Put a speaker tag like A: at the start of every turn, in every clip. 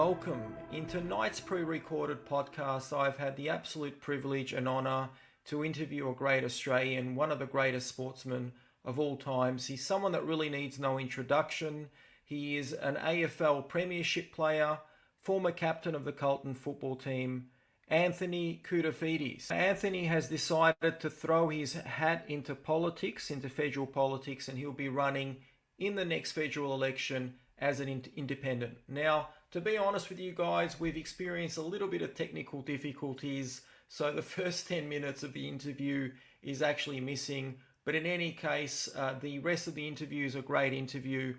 A: welcome. In tonight's pre-recorded podcast, I've had the absolute privilege and honour to interview a great Australian, one of the greatest sportsmen of all times. He's someone that really needs no introduction. He is an AFL premiership player, former captain of the Carlton football team, Antony Koutoufides. Anthony has decided to throw his hat into politics, into federal politics, and he'll be running in the next federal election as an independent. Now, to be honest with you guys, we've experienced a little bit of technical difficulties, so the first 10 minutes of the interview is actually missing. But in any case, the rest of the interview is a great interview.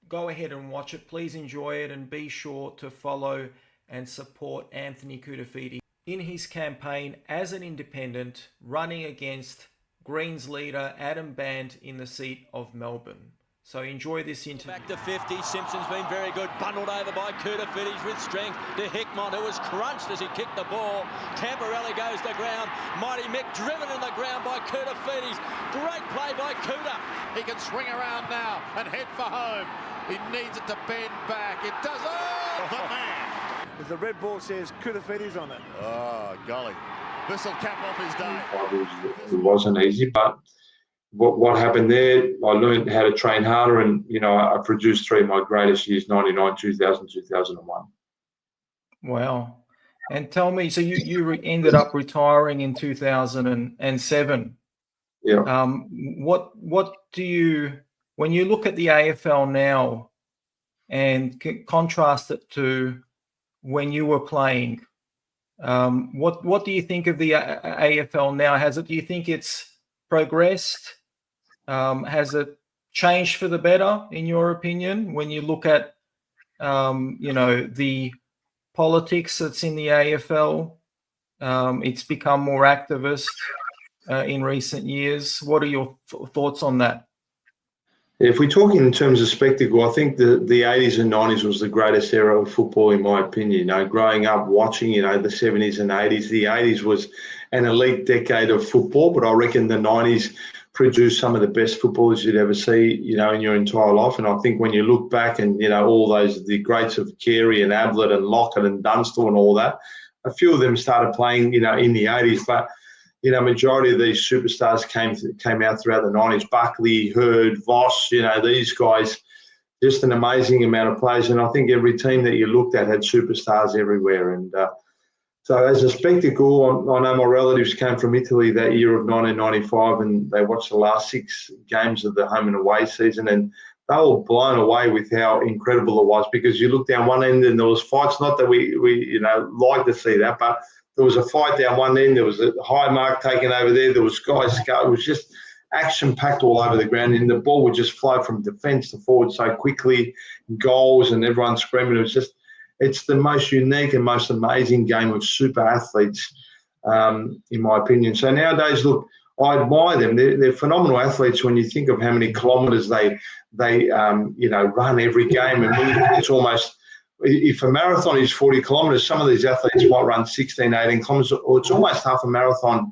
A: Go ahead and watch it. Please enjoy it, and be sure to follow and support Antony Koutoufides in his campaign as an independent, running against Greens leader Adam Band in the seat of Melbourne. So enjoy this interview.
B: Back to 50. Simpson's been very good. Bundled over by Koutoufides with strength to Hickmott, who was crunched as he kicked the ball. Camporelli goes to ground. Mighty Mick driven in the ground by Koutoufides. Great play by Kouta.
C: He can swing around now and head for home. He needs it to bend back. It does. Oh, the man.
D: As the red ball says, Koutoufides on it.
C: Oh, golly. This will cap off his day.
E: It wasn't easy, but what happened there, I learned how to train harder, and I produced three of my greatest years: 99, 2000, 2001.
A: Wow. And tell me, so you ended up retiring in 2007.
E: Yeah.
A: What do you, when you look at the AFL now and contrast it to when you were playing, what do you think of the AFL now? Do you think it's progressed? Has it changed for the better, in your opinion, when you look at, the politics that's in the AFL? It's become more activist in recent years. What are your thoughts on that?
E: If we're talking in terms of spectacle, I think the 80s and 90s was the greatest era of football, in my opinion. Growing up watching, the 70s and 80s, the 80s was an elite decade of football, but I reckon the 90s produced some of the best footballers you'd ever see, in your entire life. And I think when you look back and, all the greats of Carey and Ablett and Lockett and Dunstall and all that, a few of them started playing, in the 80s, but majority of these superstars came out throughout the 90s. Buckley, Hurd, Voss, these guys, just an amazing amount of players. And I think every team that you looked at had superstars everywhere. And so as a spectacle, I know my relatives came from Italy that year of 1995, and they watched the last 6 games of the home and away season, and they were blown away with how incredible it was, because you look down one end and there was fights. Not that we like to see that, but there was a fight down one end. There was a high mark taken over there. There was guys. It was just action-packed all over the ground, and the ball would just flow from defence to forward so quickly, goals and everyone screaming. It's the most unique and most amazing game of super athletes, in my opinion. So nowadays, look, I admire them. They're phenomenal athletes when you think of how many kilometres they run every game. And it's almost, if a marathon is 40 kilometres, some of these athletes might run 16, 18 kilometres, or it's almost half a marathon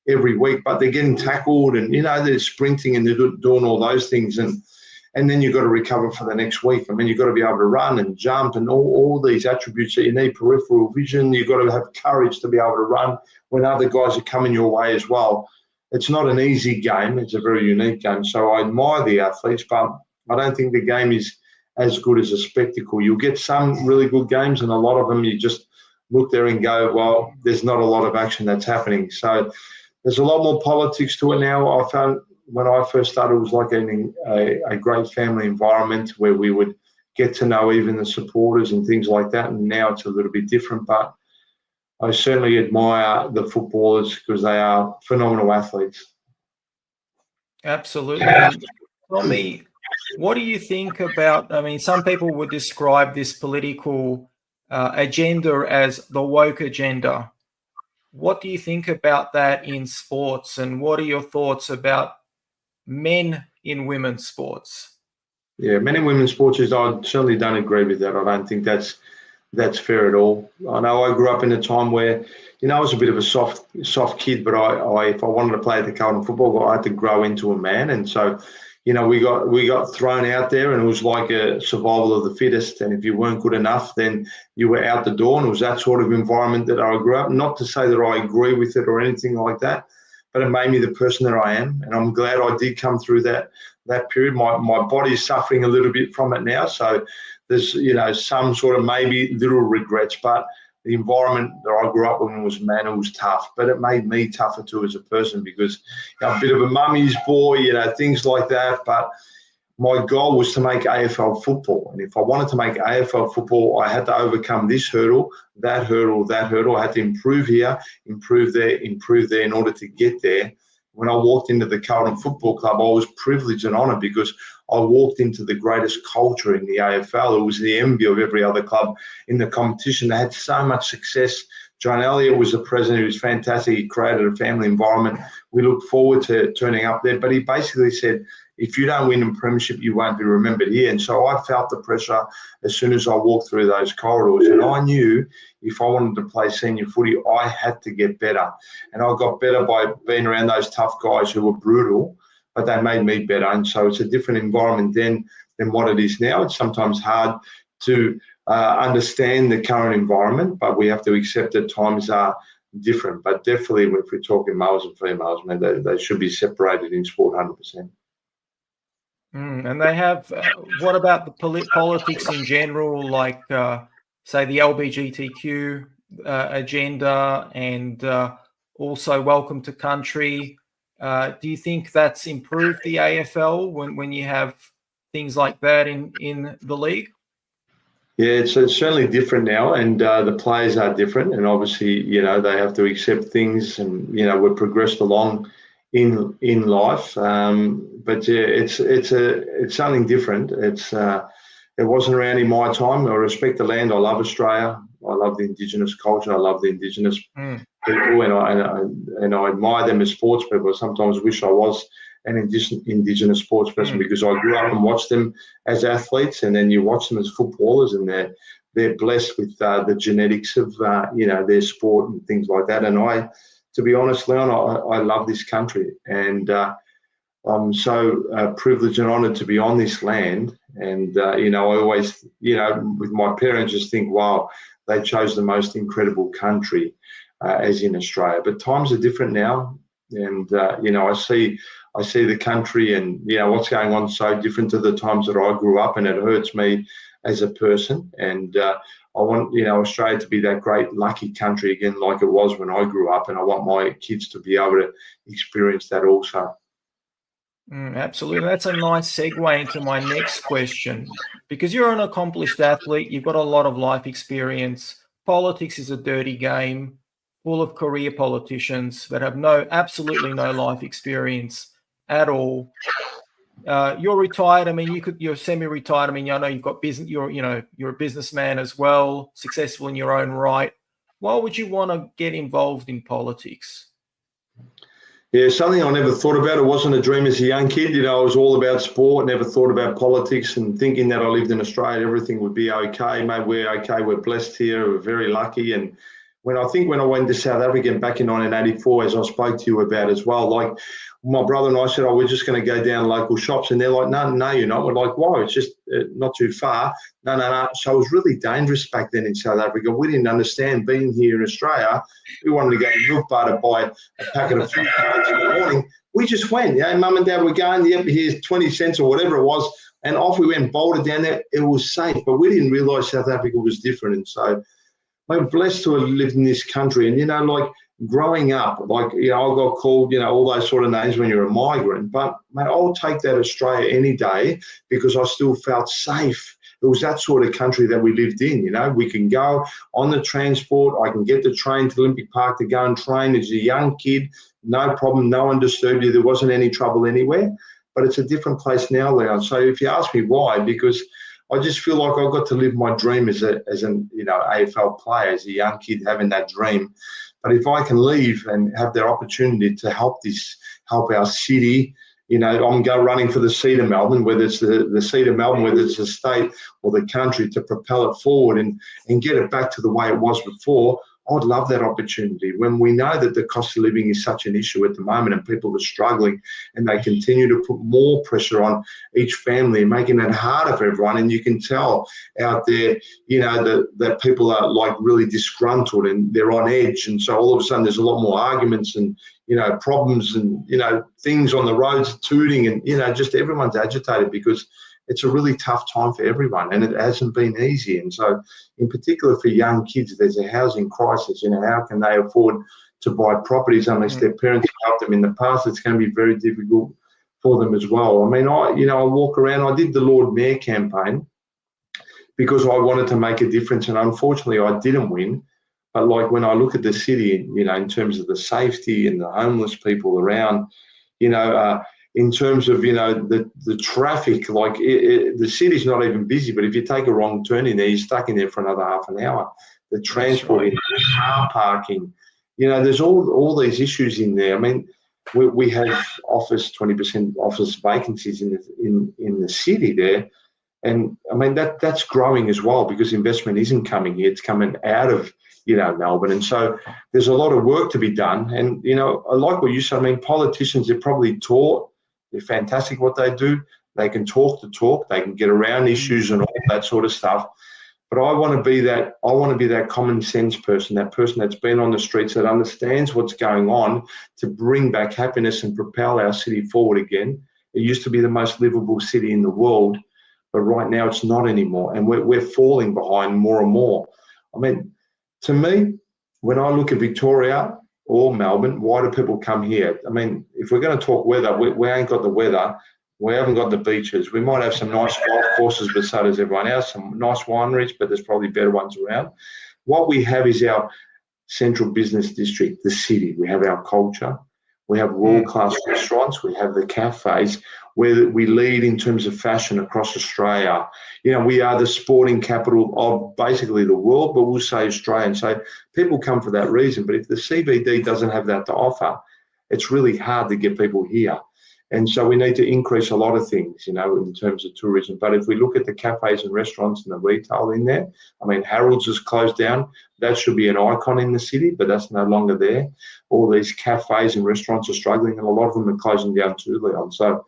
E: every week, but they're getting tackled and, they're sprinting and they're doing all those things. And then you've got to recover for the next week. I mean, you've got to be able to run and jump and all these attributes that you need, peripheral vision. You've got to have courage to be able to run when other guys are coming your way as well. It's not an easy game. It's a very unique game. So I admire the athletes, but I don't think the game is as good as a spectacle. You'll get some really good games, and a lot of them you just look there and go, well, there's not a lot of action that's happening. So there's a lot more politics to it now. I found when I first started, it was like a great family environment where we would get to know even the supporters and things like that. And now it's a little bit different, but I certainly admire the footballers because they are phenomenal athletes.
A: Absolutely. Tell me, what do you think about, some people would describe this political agenda as the woke agenda. What do you think about that in sports, and what are your thoughts about men in women's sports?
E: Yeah, men in women's sports, I certainly don't agree with that. I don't think that's fair at all. I know I grew up in a time where, I was a bit of a soft kid, but I if I wanted to play at the Carlton Football Club, I had to grow into a man. And so, we got thrown out there, and it was like a survival of the fittest. And if you weren't good enough, then you were out the door. And it was that sort of environment that I grew up. Not to say that I agree with it or anything like that, but it made me the person that I am. And I'm glad I did come through that period. My body's suffering a little bit from it now. So there's, some sort of maybe little regrets, but the environment that I grew up in it was tough, but it made me tougher too as a person, because a bit of a mummy's boy, things like that. But my goal was to make AFL football. And if I wanted to make AFL football, I had to overcome this hurdle, that hurdle, that hurdle. I had to improve here, improve there in order to get there. When I walked into the Carlton Football Club, I was privileged and honoured, because I walked into the greatest culture in the AFL. It was the envy of every other club in the competition. They had so much success. John Elliott was the president. He was fantastic. He created a family environment. We look forward to turning up there. But he basically said, if you don't win in premiership, you won't be remembered here. And so I felt the pressure as soon as I walked through those corridors. And I knew if I wanted to play senior footy, I had to get better. And I got better by being around those tough guys who were brutal, but they made me better. And so it's a different environment then than what it is now. It's sometimes hard to understand the current environment, but we have to accept that times are different. But definitely, if we're talking males and females, man, they should be separated in sport 100%.
A: And they have, what about the politics in general, like, say, the LGBTQ agenda, and also welcome to country? Do you think that's improved the AFL when you have things like that in the league?
E: Yeah, it's certainly different now, and the players are different, and obviously, they have to accept things, and we've progressed along in life. But yeah, it's something different. It wasn't around in my time. I respect the land. I love Australia. I love the Indigenous culture. I love the Indigenous people, and I admire them as sports people. I sometimes wish I was an Indigenous sports person, because I grew up and watched them as athletes, and then you watch them as footballers, and they're blessed with the genetics of their sport and things like that. And to be honest, Leon, I love this country, and I'm so privileged and honoured to be on this land. And I always, with my parents, just think, wow, they chose the most incredible country, as in Australia. But times are different now, and I see the country and what's going on so different to the times that I grew up, and it hurts me as a person. And I want Australia to be that great lucky country again, like it was when I grew up, and I want my kids to be able to experience that also.
A: Absolutely. That's a nice segue into my next question, because you're an accomplished athlete. You've got a lot of life experience. Politics is a dirty game full of career politicians that have absolutely no life experience at all. You're retired. I mean, you're semi-retired. I mean, I know you've got business. You're a businessman as well, successful in your own right. Why would you want to get involved in politics?
E: Yeah, something I never thought about. It wasn't a dream as a young kid. I was all about sport, never thought about politics, and thinking that I lived in Australia, everything would be okay. Mate, we're okay. We're blessed here. We're very lucky. And when I went to South Africa back in 1984, as I spoke to you about as well, like my brother and I said, we're just going to go down local shops. And they're like, no, you're not. We're like, why? It's just not too far. No. So it was really dangerous back then in South Africa. We didn't understand being here in Australia. We wanted to go to Milk Bar to buy a packet of food in the morning. We just went, Mum and Dad were going, here's 20 cents or whatever it was. And off we went, bolted down there. It was safe. But we didn't realise South Africa was different. And so we're blessed to have lived in this country. And, like growing up, I got called, all those sort of names when you're a migrant. But, mate, I'll take that Australia any day, because I still felt safe. It was that sort of country that we lived in. We can go on the transport. I can get the train to Olympic Park to go and train as a young kid. No problem. No one disturbed you. There wasn't any trouble anywhere. But it's a different place now, Leon. So if you ask me why, because I just feel like I got to live my dream as an AFL player, as a young kid having that dream. But if I can leave and have the opportunity to help our city, I'm running for the seat of Melbourne, whether it's the seat of Melbourne, whether it's the state or the country, to propel it forward and get it back to the way it was before. I'd love that opportunity. When we know that the cost of living is such an issue at the moment and people are struggling and they continue to put more pressure on each family, making it harder for everyone. And you can tell out there, that people are like really disgruntled and they're on edge. And so all of a sudden there's a lot more arguments and, problems and, things on the roads, tooting and, just everyone's agitated because it's a really tough time for everyone and it hasn't been easy. And so in particular for young kids, there's a housing crisis. How can they afford to buy properties unless their parents helped them in the past? It's going to be very difficult for them as well. I mean, I walk around, I did the Lord Mayor campaign because I wanted to make a difference and unfortunately I didn't win. But like when I look at the city, in terms of the safety and the homeless people around, in terms of, the traffic, like the city's not even busy, but if you take a wrong turn in there, you're stuck in there for another half an hour. The transport, the car parking, there's all these issues in there. I mean, we have 20% office vacancies in the city there. And I mean, that's growing as well because investment isn't coming here. It's coming out of, Melbourne. And so there's a lot of work to be done. And, I like what you said. I mean, politicians, they're probably taught. They're fantastic what they do. They can talk the talk. They can get around issues and all that sort of stuff. But I want to be that common sense person, that person that's been on the streets, that understands what's going on to bring back happiness and propel our city forward again. It used to be the most livable city in the world, but right now it's not anymore. And we're falling behind more and more. I mean, to me, when I look at Victoria, or Melbourne, why do people come here? I mean, if we're going to talk weather, we ain't got the weather. We haven't got the beaches. We might have some nice golf courses, but so does everyone else. Some nice wineries, but there's probably better ones around. What we have is our central business district, the city. We have our culture. We have world-class restaurants. We have the cafes where we lead in terms of fashion across Australia. We are the sporting capital of basically the world, but we'll say Australia. And so people come for that reason. But if the CBD doesn't have that to offer, it's really hard to get people here. And so we need to increase a lot of things, in terms of tourism. But if we look at the cafes and restaurants and the retail in there, I mean, Harold's has closed down. That should be an icon in the city, but that's no longer there. All these cafes and restaurants are struggling, and a lot of them are closing down too, Leon. So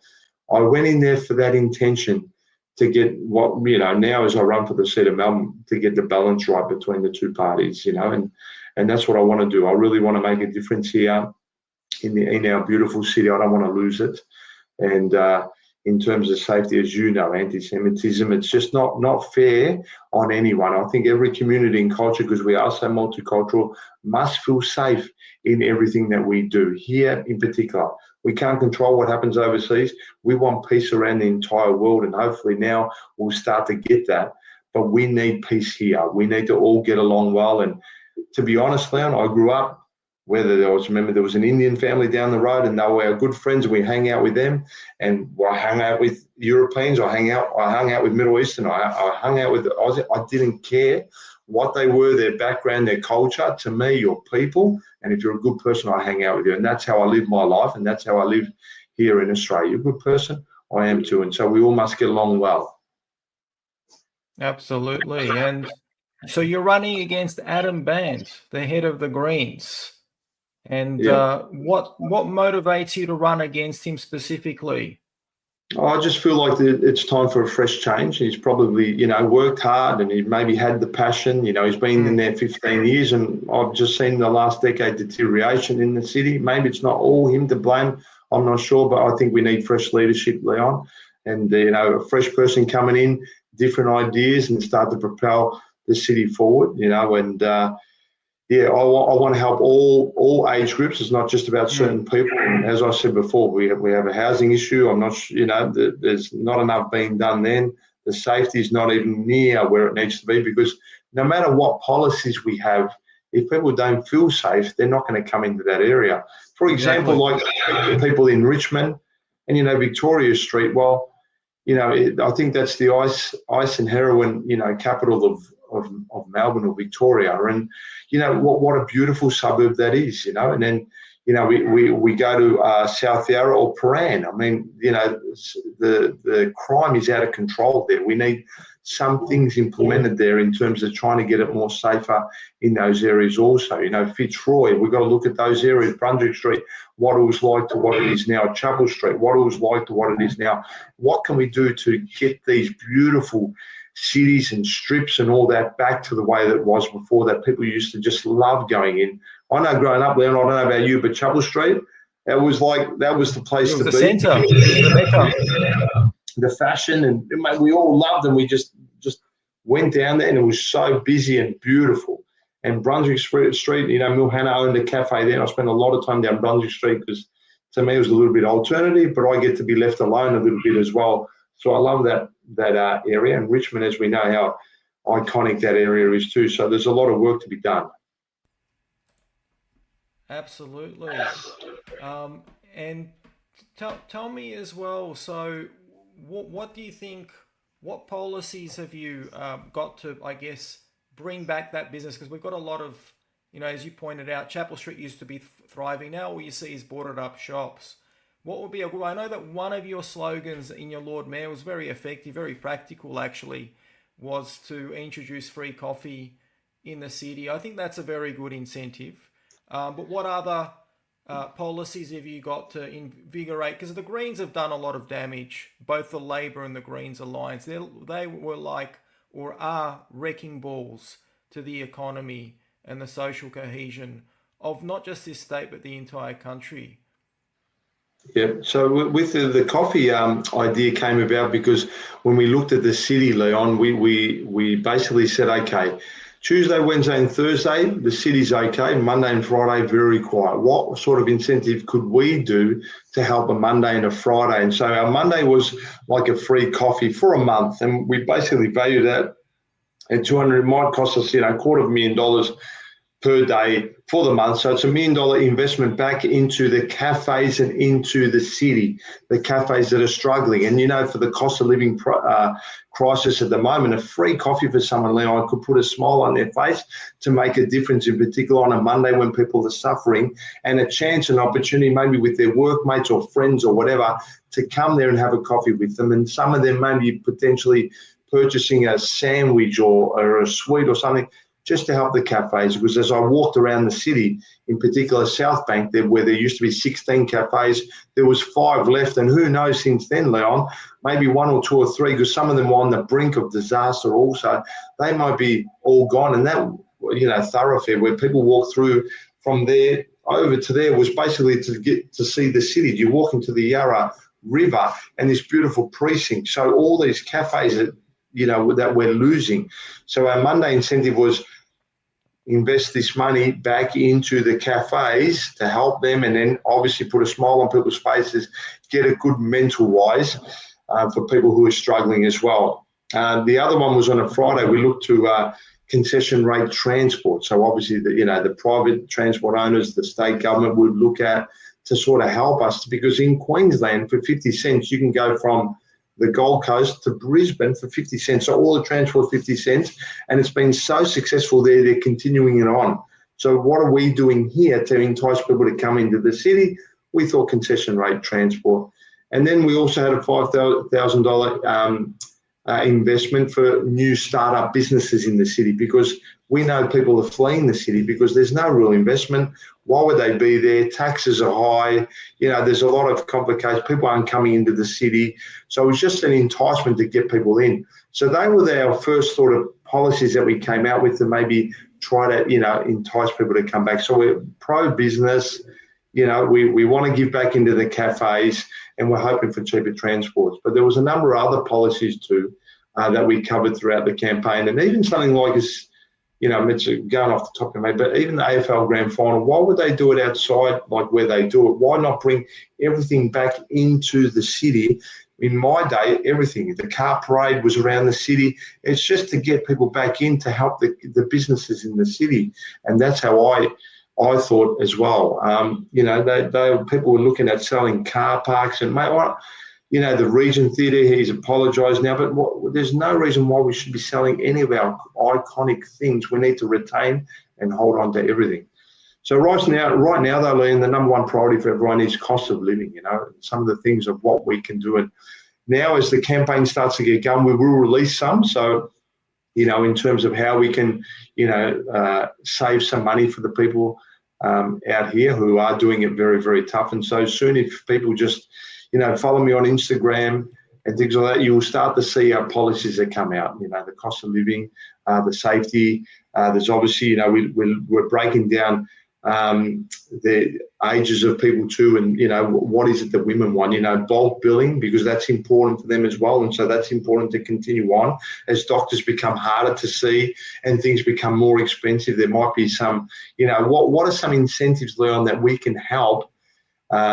E: I went in there for that intention to get what, now as I run for the seat of Melbourne, to get the balance right between the two parties, and that's what I want to do. I really want to make a difference here in our beautiful city. I don't want to lose it. And in terms of safety, as you know, anti-Semitism, it's just not fair on anyone. I think every community and culture, because we are so multicultural, must feel safe in everything that we do. Here in particular, we can't control what happens overseas. We want peace around the entire world, and hopefully now we'll start to get that. But we need peace here. We need to all get along well. And to be honest, Leon, I grew up there was an Indian family down the road, and they were our good friends. We hang out with them, and I hung out with Europeans. I hung out with Middle Eastern. I hung out with Aussie. I didn't care what they were, their background, their culture. To me, you're people, and if you're a good person, I hang out with you, and that's how I live my life, and that's how I live here in Australia. You're a good person, I am too, and so we all must get along well.
A: Absolutely. And so you're running against Adam Band, the head of the Greens. And what motivates you to run against him specifically?
E: I just feel like it's time for a fresh change. He's probably, worked hard, and he maybe had the passion. He's been in there 15 years, and I've just seen the last decade deterioration in the city. Maybe it's not all him to blame. I'm not sure, but I think we need fresh leadership, Leon, and a fresh person coming in, different ideas, and start to propel the city forward. I want to help all age groups. It's not just about certain people. And as I said before, we have a housing issue. I'm not, there's not enough being done then. The safety is not even near where it needs to be, because no matter what policies we have, if people don't feel safe, they're not going to come into that area. For example, like people in Richmond and, Victoria Street, well, I think that's the ice and heroin, capital of Melbourne or Victoria. And, what a beautiful suburb that is, and then, we go to South Yarra or Paran. I mean, the crime is out of control there. We need some things implemented there in terms of trying to get it more safer in those areas also. You know, Fitzroy, we've got to look at those areas, Brunswick Street, what it was like to what it is now, Chapel Street, what it was like to what it is now. What can we do to get these beautiful cities and strips and all that back to the way that it was before, that people used to just love going in? I know growing up, Leon, I don't know about you, but Chapel Street, it was like, that was the place to be.
A: The centre, it was the mecca.
E: The fashion, and mate, we all loved them. We just went down there, and it was so busy and beautiful. And Brunswick Street, you know, Milhana owned a cafe there, and I spent a lot of time down Brunswick Street because to me it was a little bit alternative, but I get to be left alone a little bit as well. So I love that area. And Richmond, as we know how iconic that area is too. So there's a lot of work to be done.
A: Absolutely. And tell me as well, so what do you think, what policies have you got to, I guess, bring back that business? Because we've got a lot of, you know, as you pointed out, Chapel Street used to be thriving. Now all you see is boarded up shops. What would be a good, I know that one of your slogans in your Lord Mayor was very effective, very practical actually, was to introduce free coffee in the city. I think that's a very good incentive. But what other policies have you got to invigorate? Because the Greens have done a lot of damage, both the Labor and the Greens alliance. They were like, or are, wrecking balls to the economy and the social cohesion of not just this state, but the entire country.
E: Yeah, so with the coffee idea came about because when we looked at the city, Leon, we basically said, okay, Tuesday, Wednesday and Thursday, the city's okay. Monday and Friday, very quiet. What sort of incentive could we do to help a Monday and a Friday? And so our Monday was like a free coffee for a month. And we basically valued that at $200. It might cost us, $250,000 per day for the month. So it's $1 million investment back into the cafes and into the city, the cafes that are struggling. And, for the cost of living crisis at the moment, a free coffee for someone, Leon, could put a smile on their face to make a difference, in particular on a Monday when people are suffering, and a chance, an opportunity maybe with their workmates or friends or whatever to come there and have a coffee with them. And some of them maybe potentially purchasing a sandwich or a sweet or something, just to help the cafes. Because as I walked around the city, in particular South Bank, where there used to be 16 cafes, there was 5 left. And who knows since then, Leon, maybe 1 or 2 or 3, because some of them were on the brink of disaster also, they might be all gone. And that, thoroughfare where people walk through from there over to there was basically to get to see the city. You walk into the Yarra River and this beautiful precinct. So all these cafes that, that we're losing. So our Monday incentive was invest this money back into the cafes to help them, and then obviously put a smile on people's faces, get a good mental wise for people who are struggling as well. The other one was on a Friday. We looked to concession rate transport. So obviously the private transport owners, the state government would look at to sort of help us, because in Queensland for 50 cents you can go from the Gold Coast to Brisbane for 50 cents. So all the transport 50 cents, and it's been so successful there, they're continuing it on. So what are we doing here to entice people to come into the city? We thought concession rate transport. And then we also had a $5,000 investment for new startup businesses in the city, because we know people are fleeing the city because there's no real investment. Why would they be there? Taxes are high. There's a lot of complications. People aren't coming into the city. So it was just an enticement to get people in. So they were our first sort of policies that we came out with to maybe try to, entice people to come back. So we're pro-business. We want to give back into the cafes, and we're hoping for cheaper transports. But there was a number of other policies too that we covered throughout the campaign. And even something like this, it's going off the top of my head, but even the AFL Grand Final, why would they do it outside like where they do it? Why not bring everything back into the city? In my day, everything, the car parade was around the city. It's just to get people back in to help the businesses in the city. And that's how I thought as well. People were looking at selling car parks, and mate, what? The Regent Theatre, he's apologised now, but there's no reason why we should be selling any of our iconic things. We need to retain and hold on to everything. So right now, though, Liam, the number one priority for everyone is cost of living. Some of the things of what we can do, and now as the campaign starts to get going, we will release some. So, in terms of how we can, save some money for the people out here who are doing it very, very tough. And so soon, if people just, follow me on Instagram and things like that, you will start to see our policies that come out, the cost of living, the safety. There's obviously, we're breaking down the ages of people too, and what is it that women want, bulk billing, because that's important for them as well. And so that's important to continue on as doctors become harder to see and things become more expensive. There might be some, what are some incentives, Leon, that we can help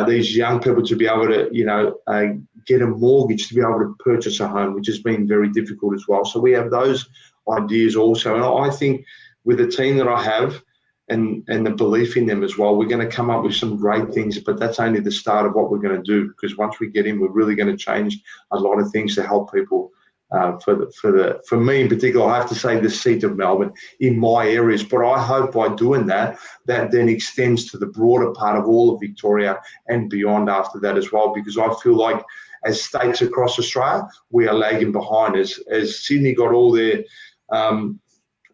E: these young people to be able to get a mortgage to be able to purchase a home, which has been very difficult as well. So we have those ideas also, and I think with the team that I have and the belief in them as well, we're going to come up with some great things, but that's only the start of what we're going to do, because once we get in, we're really going to change a lot of things to help people. For me in particular, I have to say the seat of Melbourne in my areas, but I hope by doing that then extends to the broader part of all of Victoria and beyond after that as well, because I feel like as states across Australia, we are lagging behind. As Sydney got all their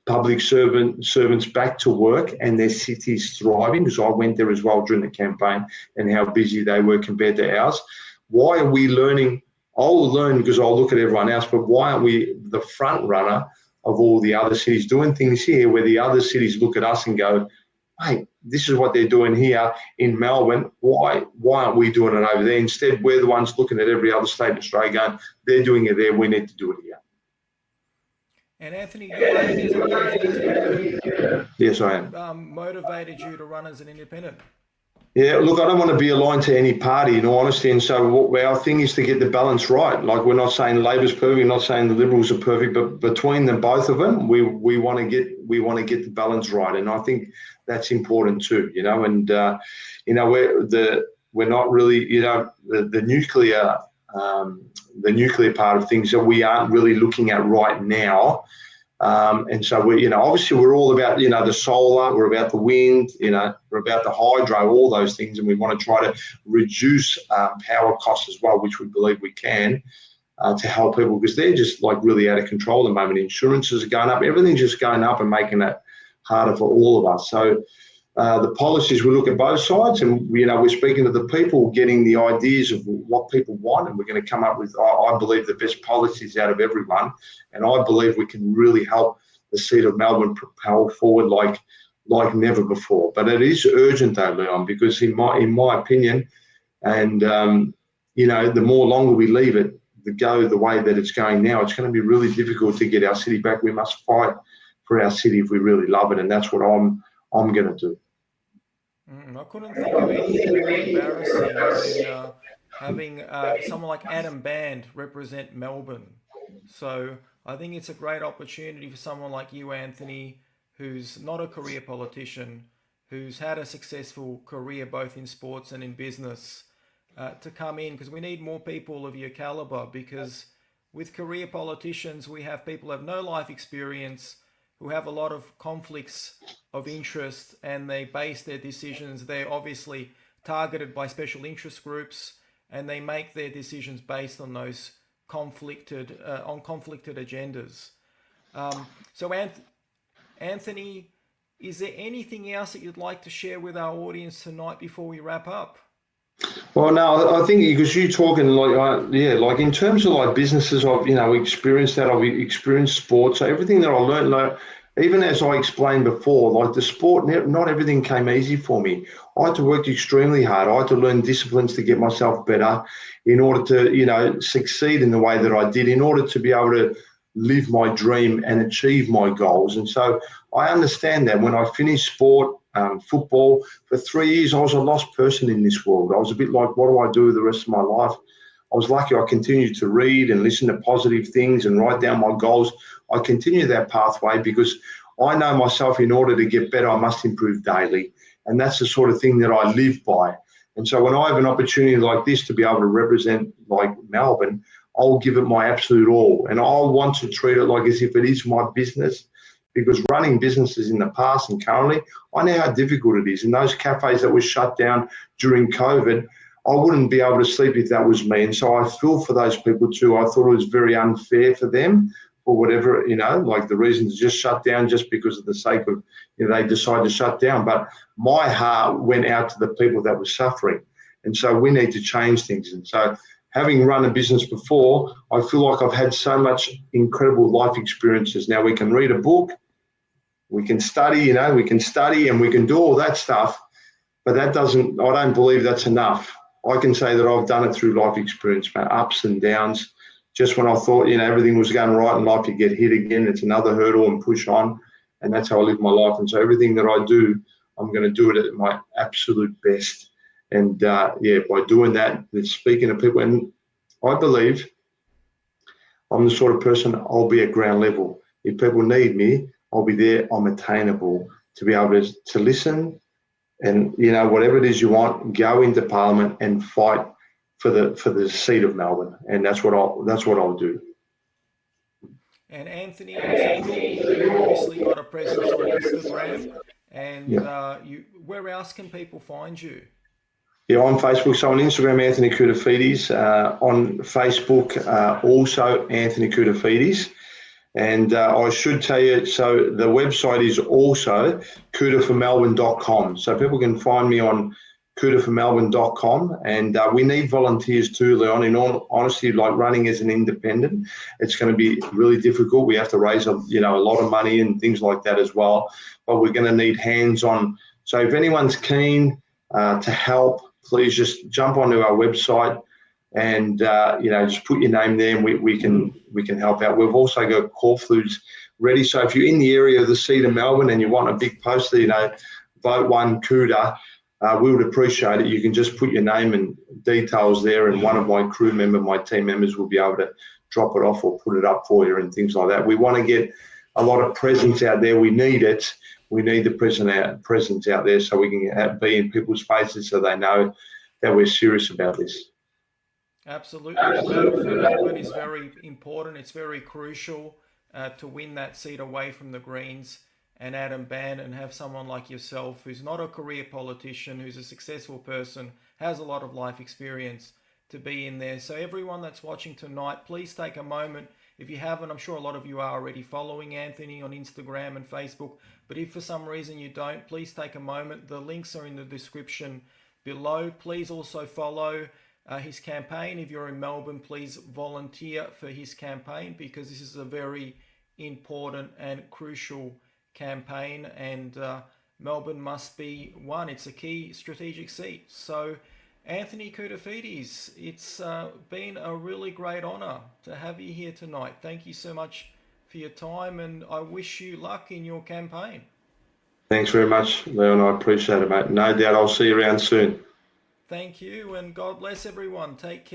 E: public servants back to work and their cities thriving, because I went there as well during the campaign and how busy they were compared to ours. Why are we learning? I'll learn because I'll look at everyone else, but why aren't we the front runner of all the other cities doing things here where the other cities look at us and go, hey, this is what they're doing here in Melbourne. Why aren't we doing it over there? Instead, we're the ones looking at every other state in Australia going, they're doing it there, we need to do it here.
A: And Anthony, you're running as an independent.
E: Yes, I am.
A: Motivated you to run as an independent?
E: Yeah, look, I don't want to be aligned to any party, in all honesty. And so our thing is to get the balance right. Like, we're not saying Labor's perfect, we're not saying the Liberals are perfect, but between them, both of them, we want to get the balance right. And I think that's important too, and we're not really, the nuclear part of things that we aren't really looking at right now. And so obviously we're all about, the solar, we're about the wind, we're about the hydro, all those things. And we want to try to reduce power costs as well, which we believe we can to help people, because they're just like really out of control at the moment. Insurances are going up, everything's just going up and making it harder for all of us. So the policies, we look at both sides, and we're speaking to the people, getting the ideas of what people want, and we're going to come up with, I believe, the best policies out of everyone. And I believe we can really help the seat of Melbourne propel forward like never before. But it is urgent though, Leon, because in my opinion, and the more longer we leave it to go the way that it's going now, it's going to be really difficult to get our city back. We must fight for our city if we really love it, and that's what I'm going to do.
A: I couldn't think of anything more embarrassing than having someone like Adam Band represent Melbourne. So I think it's a great opportunity for someone like you, Anthony, who's not a career politician, who's had a successful career both in sports and in business, to come in, because we need more people of your caliber. Because with career politicians, we have people who have no life experience, who have a lot of conflicts of interest, and they base their decisions. They're obviously targeted by special interest groups, and they make their decisions based on those conflicted agendas. So Anthony, is there anything else that you'd like to share with our audience tonight before we wrap up?
E: Well, no, I think because you're talking like in terms of like businesses, I've experienced that. I've experienced sports. So everything that I learned, even as I explained before, like the sport, not everything came easy for me. I had to work extremely hard. I had to learn disciplines to get myself better in order to succeed in the way that I did, in order to be able to live my dream and achieve my goals. And so I understand that when I finished sport, football, for 3 years, I was a lost person in this world. I was a bit like, what do I do the rest of my life? I was lucky I continued to read and listen to positive things and write down my goals. I continued that pathway because I know myself, in order to get better, I must improve daily. And that's the sort of thing that I live by. And so when I have an opportunity like this to be able to represent like Melbourne, I'll give it my absolute all. And I'll want to treat it like as if it is my business, because running businesses in the past and currently, I know how difficult it is. And those cafes that were shut down during COVID, I wouldn't be able to sleep if that was me. And so I feel for those people too. I thought it was very unfair for them for whatever, like the reason to just shut down just because of the sake of, they decide to shut down. But my heart went out to the people that were suffering. And so we need to change things. And so having run a business before, I feel like I've had so much incredible life experiences. Now we can read a book, we can study, we can study and we can do all that stuff. But I don't believe that's enough. I can say that I've done it through life experience, my ups and downs. Just when I thought, everything was going right in life, you get hit again. It's another hurdle and push on. And that's how I live my life. And so everything that I do, I'm going to do it at my absolute best. And by doing that, speaking to people, and I believe I'm the sort of person, I'll be at ground level. If people need me, I'll be there. I'm attainable to be able to listen. And whatever it is you want, go into Parliament and fight for the seat of Melbourne, and that's what I'll do.
A: And Anthony, you've obviously got a presence on Instagram, and where else can people find you?
E: Yeah, on Facebook. So on Instagram, Antony Koutoufides. On Facebook, also Antony Koutoufides. And I should tell you, so the website is also CoutaForMelbourne.com. So people can find me on CoutaForMelbourne.com. And we need volunteers too, Leon. In all honesty, like running as an independent, it's going to be really difficult. We have to raise a lot of money and things like that as well. But we're going to need hands on. So if anyone's keen to help, please just jump onto our website. And just put your name there, and we can help out. We've also got call flues ready. So if you're in the area of the seat of Melbourne and you want a big poster, vote one Kouta, we would appreciate it. You can just put your name and details there, and one of my my team members will be able to drop it off or put it up for you and things like that. We want to get a lot of presence out there. We need it. We need the presence out there so we can be in people's faces so they know that we're serious about this.
A: Absolutely. Melbourne is very important. It's very crucial to win that seat away from the Greens and Adam Ban, and have someone like yourself who's not a career politician, who's a successful person, has a lot of life experience to be in there. So everyone that's watching tonight, please take a moment. If you haven't, I'm sure a lot of you are already following Anthony on Instagram and Facebook. But if for some reason you don't, please take a moment. The links are in the description below. Please also follow his campaign. If you're in Melbourne, please volunteer for his campaign, because this is a very important and crucial campaign, and Melbourne must be won. It's a key strategic seat. So Antony Koutoufides, it's been a really great honour to have you here tonight. Thank you so much for your time, and I wish you luck in your campaign.
E: Thanks very much, Leon. I appreciate it, mate. No doubt I'll see you around soon.
A: Thank you, and God bless everyone. Take care.